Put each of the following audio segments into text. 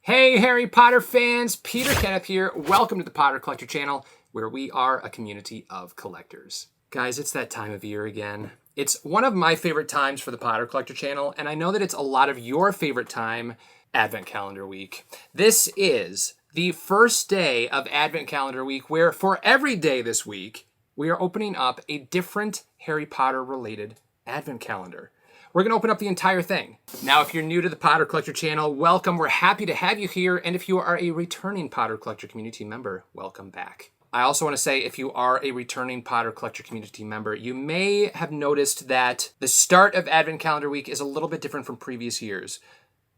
Hey Harry Potter fans, Peter Kenneth here. Welcome to the Potter Collector channel, where we are a community of collectors. Guys, it's that time of year again. It's one of my favorite times for the Potter Collector channel, and I know that it's a lot of your favorite time, Advent Calendar Week. This is the first day of Advent Calendar Week, where for every day this week, we are opening up a different Harry Potter related Advent calendar. We're going to open up the entire thing. Now, if you're new to the Potter Collector channel, welcome. We're happy to have you here. And if you are a returning Potter Collector community member, welcome back. I also want to say, if you are a returning Potter Collector community member, you may have noticed that the start of Advent Calendar Week is a little bit different from previous years.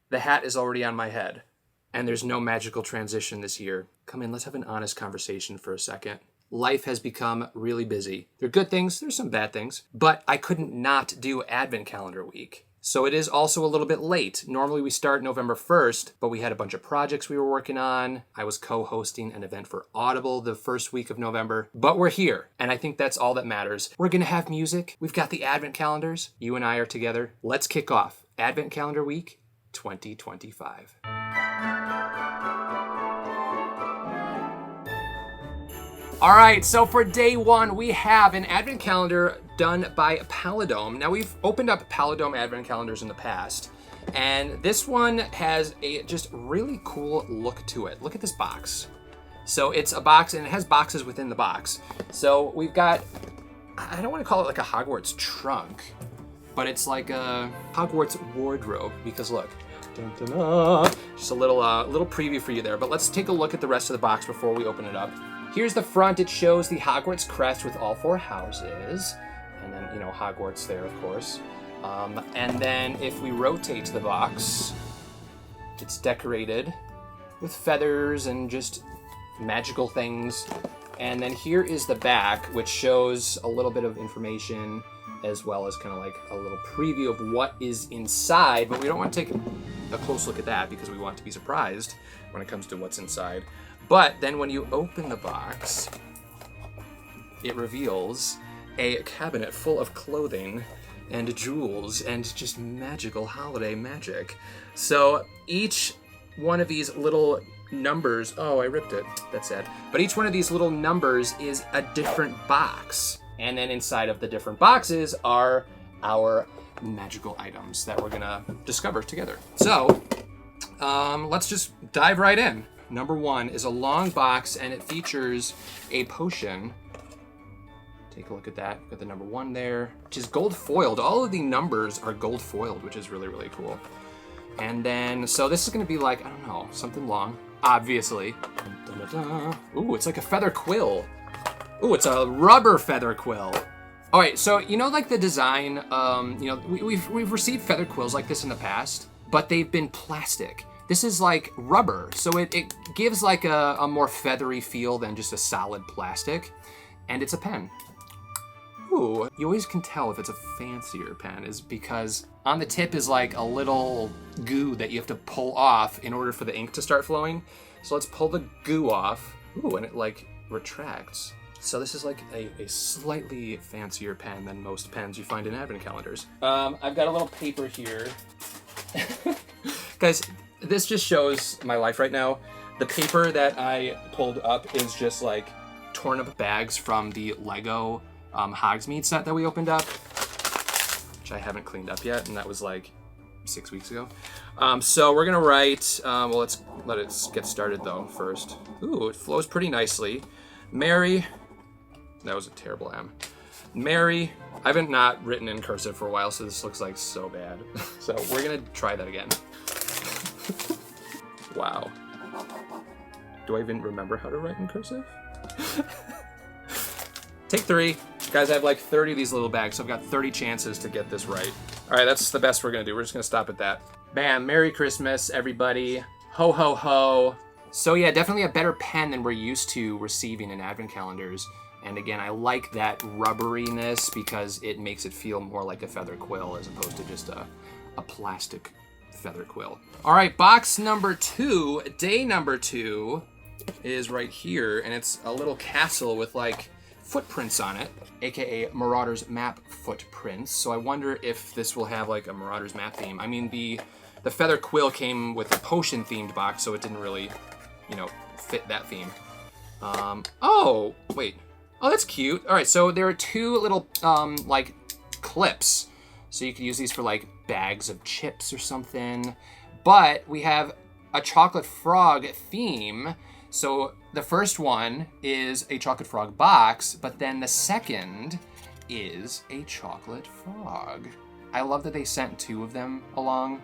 The hat is already on my head, and there's no magical transition this year. Come in, let's have an honest conversation for a second. Life has become really busy. There are good things, there's some bad things, but I couldn't not do Advent Calendar Week. So it is also a little bit late. Normally we start November 1st, but we had a bunch of projects we were working on. I was co-hosting an event for Audible the first week of November, but we're here, and I think that's all that matters. We're gonna have music. We've got the Advent calendars. You and I are together. Let's kick off Advent Calendar Week 2025. All right, so for day one, we have an Advent calendar done by Paladone. Now, we've opened up Paladone Advent calendars in the past, and this one has a just really cool look to it. Look at this box. So it's a box, and it has boxes within the box. So we've got, I don't want to call it like a Hogwarts trunk, but it's like a Hogwarts wardrobe, because look. Dun, dun, dun. Just a little preview for you there, but let's take a look at the rest of the box before we open it up. Here's the front. It shows the Hogwarts crest with all four houses. And then, Hogwarts there, of course. And then if we rotate the box, it's decorated with feathers and just magical things. And then here is the back, which shows a little bit of information as well as kind of like a little preview of what is inside. But we don't want to take a close look at that because we want to be surprised when it comes to what's inside. But then when you open the box, it reveals a cabinet full of clothing and jewels and just magical holiday magic. So each one of these little numbers, oh, I ripped it, that's sad. But each one of these little numbers is a different box. And then inside of the different boxes are our magical items that we're gonna discover together. So let's just dive right in. Number one is a long box, and it features a potion. Take a look at that. Got the number one there, which is gold foiled. All of the numbers are gold foiled, which is really, really cool. And then, so this is gonna be like, I don't know, something long, obviously. Dun, dun, dun. Ooh, it's like a feather quill. Ooh, it's a rubber feather quill. All right, so like the design, we've received feather quills like this in the past, but they've been plastic. This is like rubber, so it gives like a more feathery feel than just a solid plastic, and it's a pen. Ooh, you always can tell if it's a fancier pen is because on the tip is like a little goo that you have to pull off in order for the ink to start flowing. So let's pull the goo off. Ooh, and it like retracts. So this is like a slightly fancier pen than most pens you find in Advent calendars. I've got a little paper here. Guys, this just shows my life right now. The paper that I pulled up is just like torn up bags from the Lego Hogsmeade set that we opened up, which I haven't cleaned up yet, and that was like 6 weeks ago. So we're gonna write, well, let's let it get started though first. Ooh, it flows pretty nicely. Mary, that was a terrible M. Mary, I haven't not written in cursive for a while, so this looks like so bad. So we're gonna try that again. Wow. Do I even remember how to write in cursive? Take 3. Guys, I have like 30 of these little bags, so I've got 30 chances to get this right. All right, that's the best we're gonna do. We're just gonna stop at that. Bam, Merry Christmas, everybody. Ho, ho, ho. So yeah, definitely a better pen than we're used to receiving in Advent calendars. And again, I like that rubberiness because it makes it feel more like a feather quill as opposed to just a plastic feather quill. All right, box number 2, day number 2 is right here, and it's a little castle with like footprints on it, aka Marauder's Map footprints. So I wonder if this will have like a Marauder's Map theme. I mean, the The feather quill came with a potion themed box, so it didn't really, you know, fit that theme. Oh, wait. Oh, that's cute. All right, so there are two little, like, clips. So you can use these for, like, bags of chips or something. But we have a chocolate frog theme. So the first one is a chocolate frog box, but then the second is a chocolate frog. I love that they sent two of them along,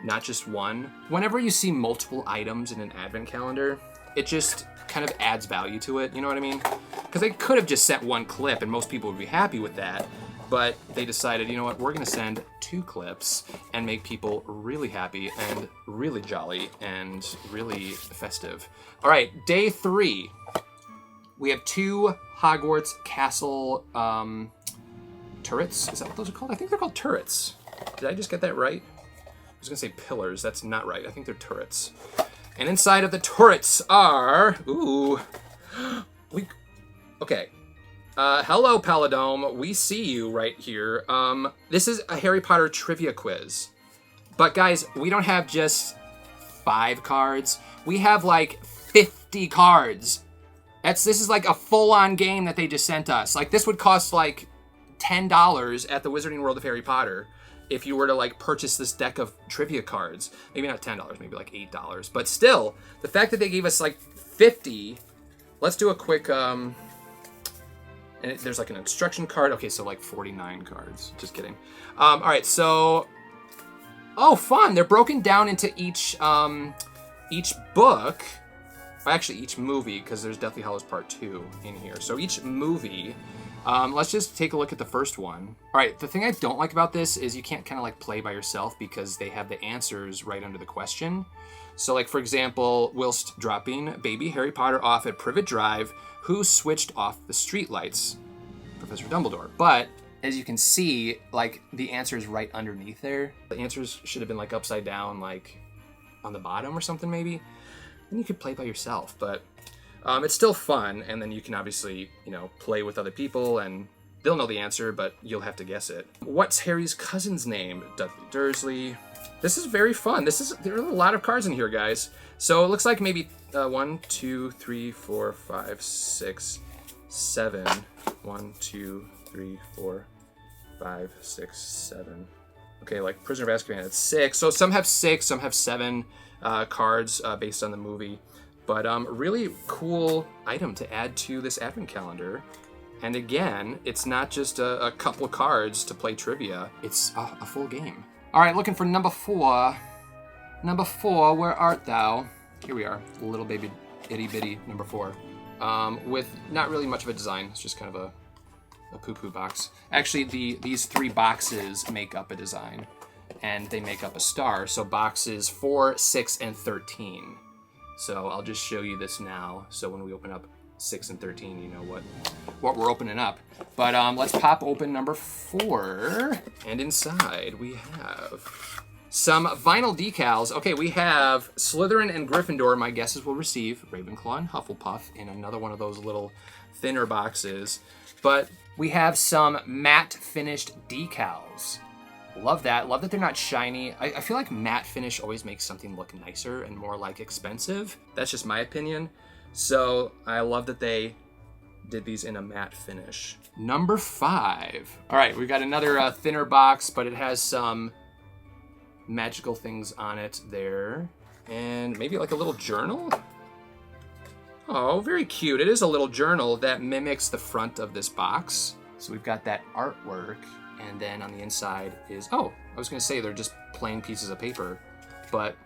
not just one. Whenever you see multiple items in an advent calendar, it just kind of adds value to it, you know what I mean? Because they could have just sent one clip and most people would be happy with that, but they decided, you know what, we're gonna send two clips and make people really happy and really jolly and really festive. All right, day 3. We have 2 Hogwarts Castle turrets. Is that what those are called? I think they're called turrets. Did I just get that right? I was gonna say pillars. That's not right. I think they're turrets. And inside of the turrets are, okay. Hello, Paladone. We see you right here. This is a Harry Potter trivia quiz. But guys, we don't have just 5 cards. We have like 50 cards. This is like a full-on game that they just sent us. Like, this would cost like $10 at the Wizarding World of Harry Potter if you were to like purchase this deck of trivia cards. Maybe not $10, maybe like $8. But still, the fact that they gave us like 50, let's do a quick, and there's like an instruction card. Okay, so like 49 cards, just kidding. All right, so, oh, fun. They're broken down into each book, or actually each movie, because there's Deathly Hallows Part 2 in here. So each movie, let's just take a look at the first one. All right, the thing I don't like about this is you can't kind of like play by yourself because they have the answers right under the question. So like, for example, whilst dropping baby Harry Potter off at Privet Drive, who switched off the streetlights? Professor Dumbledore. But as you can see, like, the answer is right underneath there. The answers should have been like upside down, like on the bottom or something maybe. And you could play by yourself, but it's still fun, and then you can obviously, you know, play with other people, and they'll know the answer, but you'll have to guess it. What's Harry's cousin's name? Dudley Dursley. This is very fun. There are a lot of cards in here, guys. So it looks like maybe 1, 2, 3, 4, 5, 6, 7. 1, 2, 3, 4, 5, 6, 7. Okay, like Prisoner of Azkaban, it's 6. So some have 6, some have 7 cards based on the movie. But really cool item to add to this advent calendar. And again, it's not just a couple of cards to play trivia. It's a full game. All right, looking for number 4. Number 4, where art thou? Here we are, little baby itty bitty number 4. With not really much of a design. It's just kind of a poo-poo box. Actually, these 3 boxes make up a design, and they make up a star. So boxes 4, 6, and 13. So I'll just show you this now. So when we open up 6 and 13, you know what we're opening up. But let's pop open number 4. And inside we have some vinyl decals. Okay, we have Slytherin and Gryffindor. My guesses will receive Ravenclaw and Hufflepuff in another one of those little thinner boxes. But we have some matte finished decals. Love that. Love that they're not shiny. I feel like matte finish always makes something look nicer and more like expensive. That's just my opinion. So I love that they did these in a matte finish. Number 5. All right, we've got another thinner box, but it has some magical things on it there. And maybe like a little journal? Oh, very cute. It is a little journal that mimics the front of this box. So we've got that artwork. And then on the inside is, oh, I was going to say they're just plain pieces of paper, but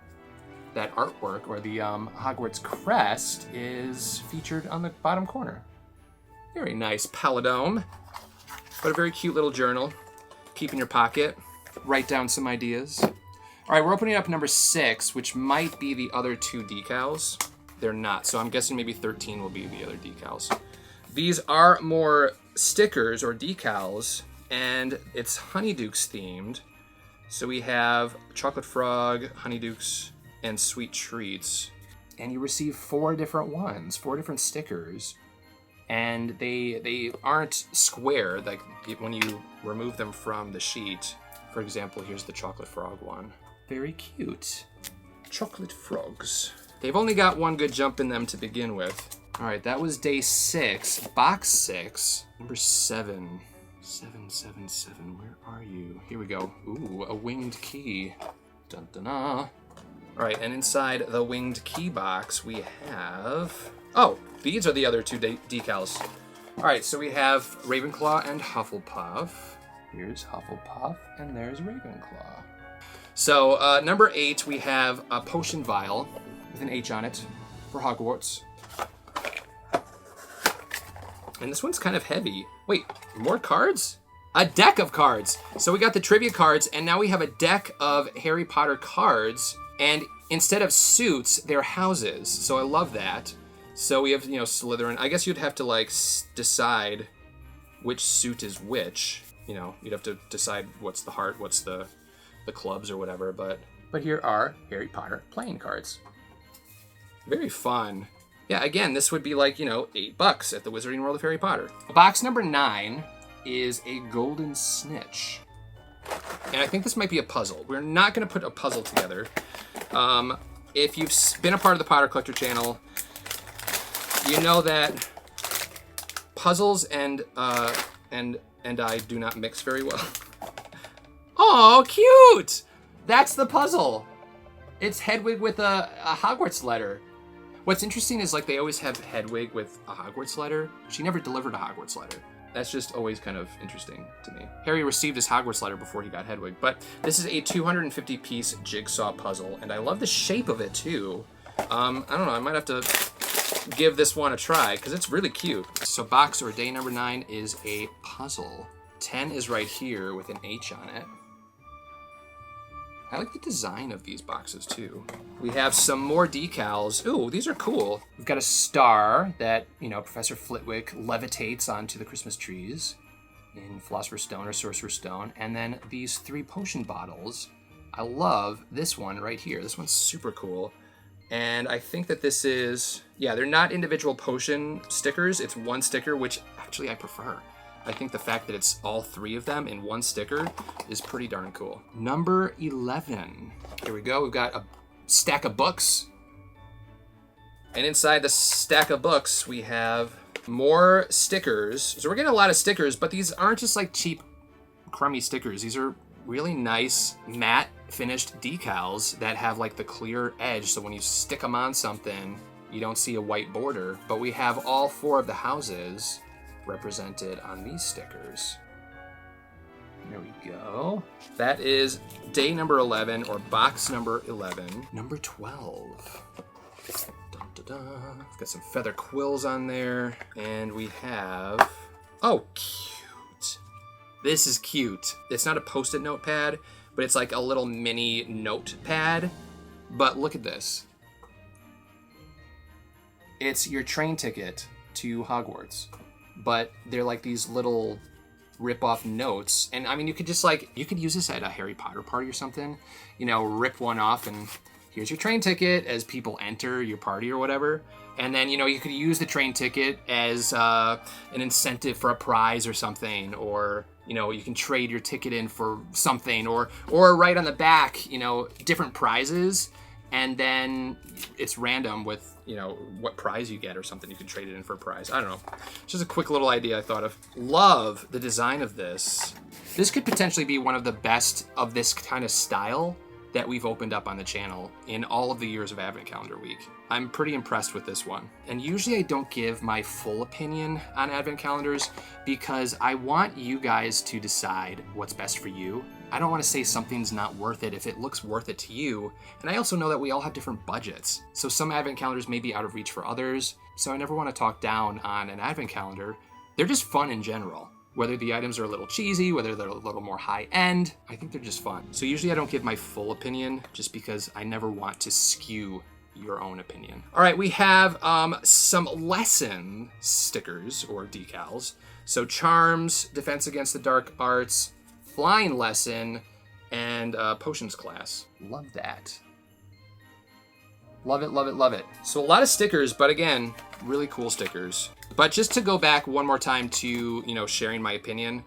that artwork, or the Hogwarts crest, is featured on the bottom corner. Very nice, Paladone. But a very cute little journal. Keep in your pocket. Write down some ideas. All right, we're opening up number 6, which might be the other 2 decals. They're not, so I'm guessing maybe 13 will be the other decals. These are more stickers or decals, and it's Honeydukes themed. So we have Chocolate Frog, Honeydukes, and Sweet Treats. And you receive 4 different ones, 4 different stickers. And they aren't square, like when you remove them from the sheet. For example, here's the Chocolate Frog one. Very cute. Chocolate frogs. They've only got one good jump in them to begin with. All right, that was day 6. Box 6, number 7. 777, where are you? Here we go. Ooh, a winged key. Dun dun dun. All right, and inside the winged key box, we have... Oh, these are the other 2 decals. All right, so we have Ravenclaw and Hufflepuff. Here's Hufflepuff, and there's Ravenclaw. So, number 8, we have a potion vial with an H on it for Hogwarts. And this one's kind of heavy. Wait, more cards? A deck of cards. So we got the trivia cards, and now we have a deck of Harry Potter cards. And instead of suits, they're houses. So I love that. So we have, Slytherin. I guess you'd have to, decide which suit is which. You'd have to decide what's the heart, what's the clubs or whatever. But here are Harry Potter playing cards. Very fun. Yeah, again, this would be $8 at the Wizarding World of Harry Potter. Box number 9 is a golden snitch. And I think this might be a puzzle. We're not going to put a puzzle together. If you've been a part of the Potter Collector channel, you know that puzzles and I do not mix very well. Oh, cute! That's the puzzle. It's Hedwig with a Hogwarts letter. What's interesting is they always have Hedwig with a Hogwarts letter. She never delivered a Hogwarts letter. That's just always kind of interesting to me. Harry received his Hogwarts letter before he got Hedwig, but this is a 250-piece jigsaw puzzle, and I love the shape of it too. I don't know, I might have to give this one a try because it's really cute. So box or day number 9 is a puzzle. 10 is right here with an H on it. I like the design of these boxes too. We have some more decals. Ooh, these are cool. We've got a star that, Professor Flitwick levitates onto the Christmas trees in Philosopher's Stone or Sorcerer's Stone. And then these 3 potion bottles. I love this one right here. This one's super cool. And I think that this is, they're not individual potion stickers. It's one sticker, which actually I prefer. I think the fact that it's all 3 of them in one sticker is pretty darn cool. Number 11. Here we go. We've got a stack of books. And inside the stack of books, we have more stickers. So we're getting a lot of stickers, but these aren't just cheap, crummy stickers. These are really nice, matte finished decals that have the clear edge. So when you stick them on something, you don't see a white border. But we have all 4 of the houses represented on these stickers. There we go. That is day number 11 or box number 11. Number 12. Dun, dun, dun. Got some feather quills on there. And we have... Oh, cute. This is cute. It's not a Post-it notepad, but it's a little mini notepad. But look at this. It's your train ticket to Hogwarts. But they're these little rip-off notes. And I mean, you could just you could use this at a Harry Potter party or something. Rip one off and here's your train ticket as people enter your party or whatever. And then, you could use the train ticket as an incentive for a prize or something. Or, you can trade your ticket in for something. Or right on the back, different prizes. And then it's random with, what prize you get or something. You can trade it in for a prize. I don't know. It's just a quick little idea I thought of. Love the design of this. This could potentially be one of the best of this kind of style that we've opened up on the channel in all of the years of Advent Calendar Week. I'm pretty impressed with this one. And usually I don't give my full opinion on Advent calendars because I want you guys to decide what's best for you. I don't want to say something's not worth it if it looks worth it to you. And I also know that we all have different budgets. So some Advent calendars may be out of reach for others. So I never want to talk down on an Advent calendar. They're just fun in general. Whether the items are a little cheesy, whether they're a little more high end, I think they're just fun. So usually I don't give my full opinion just because I never want to skew your own opinion. All right, we have some lesson stickers or decals. So charms, defense against the dark arts, flying lesson, and potions class. Love that. Love it, love it, love it. So a lot of stickers, but again, really cool stickers. But just to go back one more time to, sharing my opinion,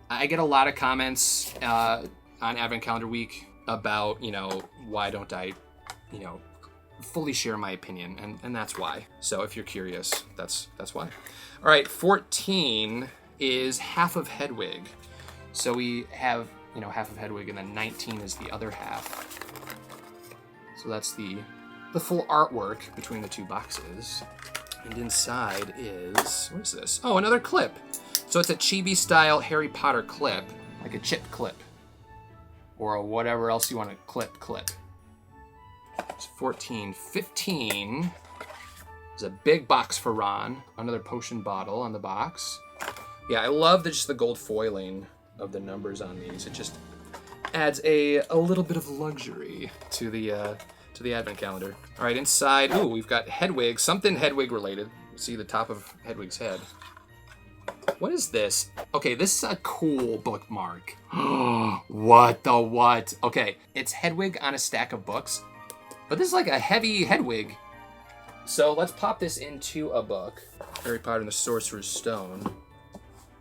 I get a lot of comments on Advent Calendar Week about, you know, why don't I, you know, fully share my opinion, and that's why. So if you're curious, that's why. All right, 14 is half of Hedwig. So we have, you know, half of Hedwig, and then 19 is the other half. So that's the full artwork between the two boxes. And inside is, what is this? Oh, another clip. So it's a chibi style Harry Potter clip, like a chip clip, or a whatever else you want to clip. It's 14. 15 is a big box for Ron. Another potion bottle on the box. Yeah, I love just the gold foiling of the numbers on these. It just adds a little bit of luxury to the advent calendar. All right, inside, ooh, we've got Hedwig, something Hedwig related. See the top of Hedwig's head. What is this? Okay, this is a cool bookmark. What the what? Okay, it's Hedwig on a stack of books, but this is like a heavy Hedwig. So let's pop this into a book, Harry Potter and the Sorcerer's Stone,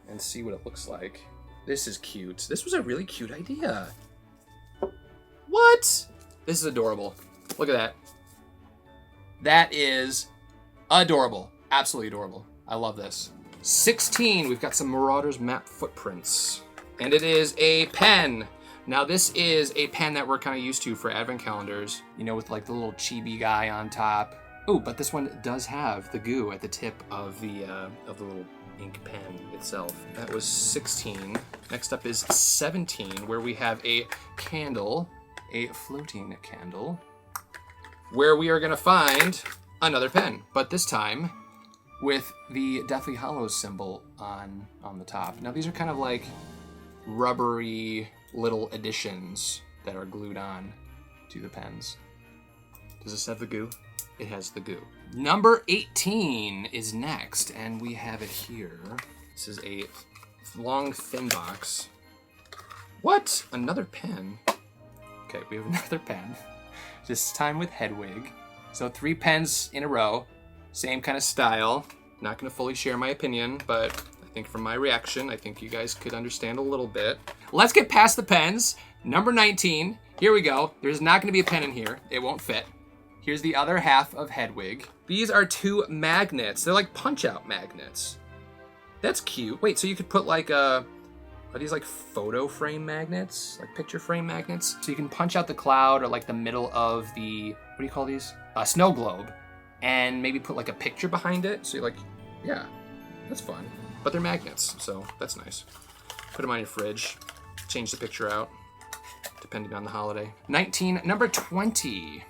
and see what it looks like. This is cute. This was a really cute idea. What? This is adorable. Look at that. That is adorable. Absolutely adorable. I love this. 16, we've got some Marauders map footprints. And it is a pen. Now this is a pen that we're kind of used to for advent calendars, you know, with like the little chibi guy on top. Oh, but this one does have the goo at the tip of the little ink pen itself. That was 16. Next up is 17, where we have a candle, a floating candle, where we are gonna find another pen, but this time with the Deathly Hallows symbol on the top. Now these are kind of like rubbery little additions that are glued on to the pens. Does this have the goo? It has the goo. Number 18 is next, and we have it here. This is a long, thin box. What? Another pen? Okay, we have another pen. This time with Hedwig. So 3 pens in a row. Same kind of style. Not going to fully share my opinion, but I think from my reaction, I think you guys could understand a little bit. Let's get past the pens. Number 19. Here we go. There's not going to be a pen in here. It won't fit. Here's the other half of Hedwig. These are 2 magnets. They're like punch-out magnets. That's cute. Wait, so you could put like are these like photo frame magnets? Like picture frame magnets? So you can punch out the cloud or like the middle of the, what do you call these? A snow globe. And maybe put like a picture behind it. So you're like, yeah, that's fun. But they're magnets, so that's nice. Put them on your fridge. Change the picture out, depending on the holiday. 19, number 20.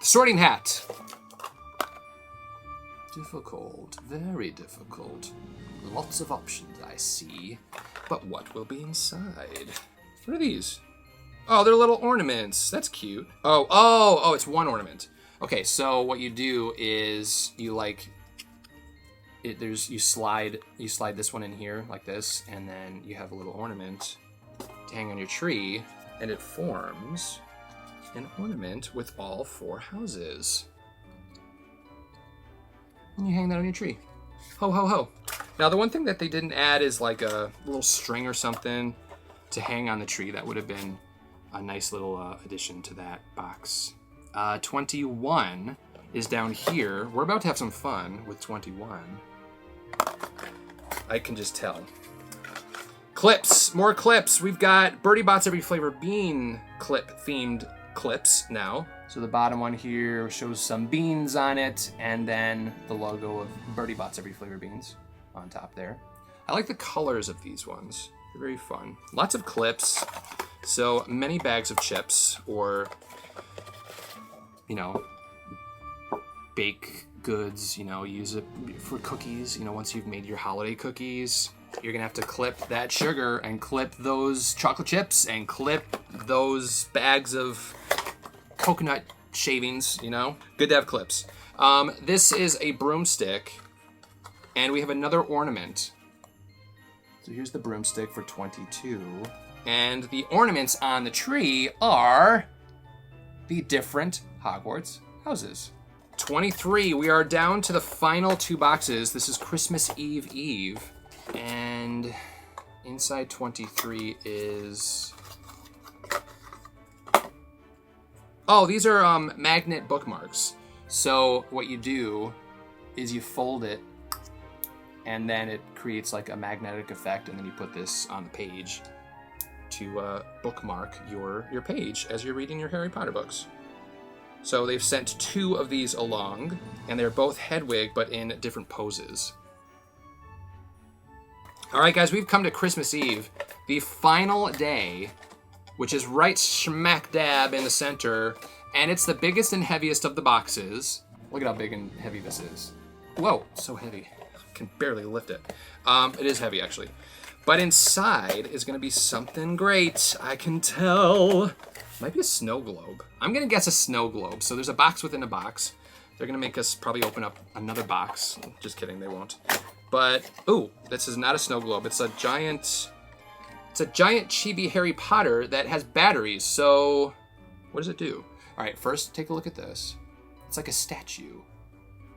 The Sorting Hat. Difficult, very difficult. Lots of options I see. But what will be inside? What are these? Oh, they're little ornaments. That's cute. Oh, it's one ornament. Okay, so what you do is you you slide this one in here like this, and then you have a little ornament to hang on your tree, and it forms an ornament with all 4 houses. And you hang that on your tree. Ho, ho, ho. Now, the one thing that they didn't add is like a little string or something to hang on the tree. That would have been a nice little addition to that box. 21 is down here. We're about to have some fun with 21. I can just tell. Clips, more clips. We've got Birdie Bots Every Flavor Bean clip themed clips now. So the bottom one here shows some beans on it, and then the logo of Birdie Bots Every Flavor Beans on top there. I like the colors of these ones. They're very fun. Lots of clips. So many bags of chips, or, you know, bake goods, you know, use it for cookies. You know, once you've made your holiday cookies, you're gonna have to clip that sugar and clip those chocolate chips and clip those bags of coconut shavings, you know? Good to have clips. This is a broomstick, and we have another ornament. So here's the broomstick for 22. And the ornaments on the tree are the different Hogwarts houses. 23, we are down to the final 2 boxes. This is Christmas Eve. And inside 23 is Oh, these are magnet bookmarks. So what you do is you fold it, and then it creates like a magnetic effect, and then you put this on the page to bookmark your page as you're reading your Harry Potter books. So they've sent 2 of these along, and they're both Hedwig, but in different poses. All right, guys, we've come to Christmas Eve, the final day, which is right smack dab in the center, and it's the biggest and heaviest of the boxes. Look at how big and heavy this is. Whoa, so heavy. I can barely lift it. It is heavy, actually. But inside is going to be something great, I can tell. Might be a snow globe. I'm going to guess a snow globe. So there's a box within a box. They're going to make us probably open up another box. Just kidding, they won't. But, ooh, this is not a snow globe. It's a giant chibi Harry Potter that has batteries. So what does it do? All right, first take a look at this. It's like a statue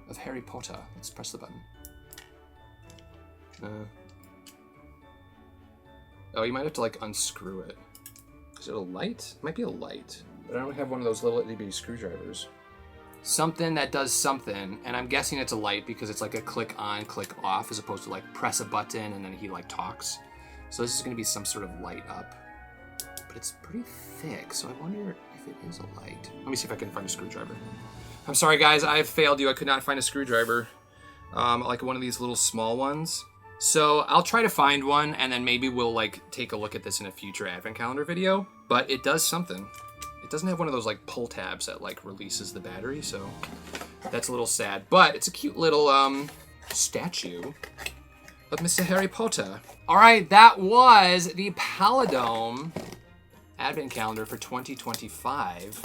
of Harry Potter. Let's press the button. Oh, you might have to like unscrew it. Is it a light? It might be a light. But I don't have one of those little itty-bitty screwdrivers. Something that does something, and I'm guessing it's a light because it's like a click on, click off, as opposed to like press a button and then he like talks. So this is going to be some sort of light up. But it's pretty thick, so I wonder if it is a light. Let me see if I can find a screwdriver. I'm sorry guys, I've failed you. I could not find a screwdriver. Like one of these little small ones. So I'll try to find one, and then maybe we'll like take a look at this in a future advent calendar video. But it does something. It doesn't have one of those like pull tabs that like releases the battery, so that's a little sad. But it's a cute little statue of Mr. Harry Potter. All right, that was the Paladone Advent Calendar for 2025.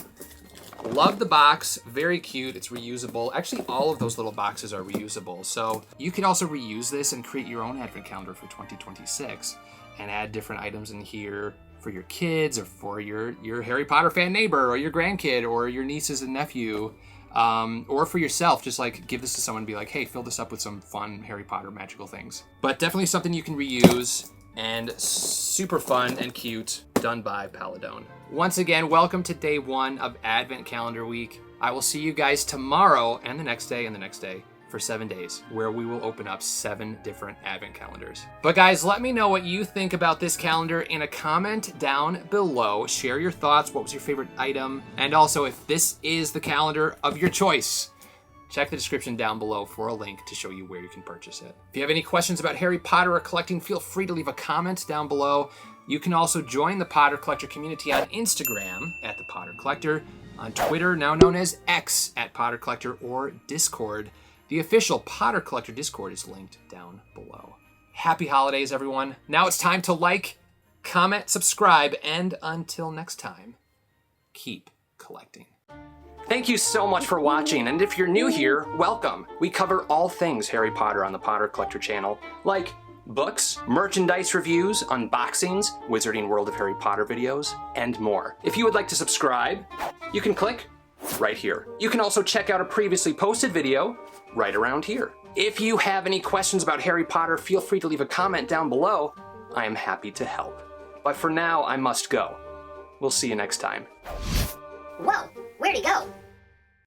Love the box, very cute, it's reusable. Actually, all of those little boxes are reusable. So you could also reuse this and create your own Advent Calendar for 2026 and add different items in here for your kids or for your Harry Potter fan neighbor or your grandkid or your nieces and nephew, or for yourself. Just like give this to someone and be like, hey, fill this up with some fun Harry Potter magical things. But definitely something you can reuse and super fun and cute, done by Paladone. Once again, welcome to day 1 of Advent Calendar Week. I will see you guys tomorrow and the next day and the next day for 7 days, where we will open up 7 different Advent calendars. But guys, let me know what you think about this calendar in a comment down below. Share your thoughts. What was your favorite item? And also, if this is the calendar of your choice, check the description down below for a link to show you where you can purchase it. If you have any questions about Harry Potter or collecting, feel free to leave a comment down below. You can also join the Potter Collector community on Instagram at The Potter Collector, on Twitter, now known as X, at Potter Collector, or Discord. The official Potter Collector Discord is linked down below. Happy holidays, everyone. Now it's time to like, comment, subscribe, and until next time, keep collecting. Thank you so much for watching, and if you're new here, welcome. We cover all things Harry Potter on the Potter Collector channel, like books, merchandise reviews, unboxings, Wizarding World of Harry Potter videos, and more. If you would like to subscribe, you can click right here. You can also check out a previously posted video right around here. If you have any questions about Harry Potter, feel free to leave a comment down below. I am happy to help. But for now, I must go. We'll see you next time. Whoa, where'd he go?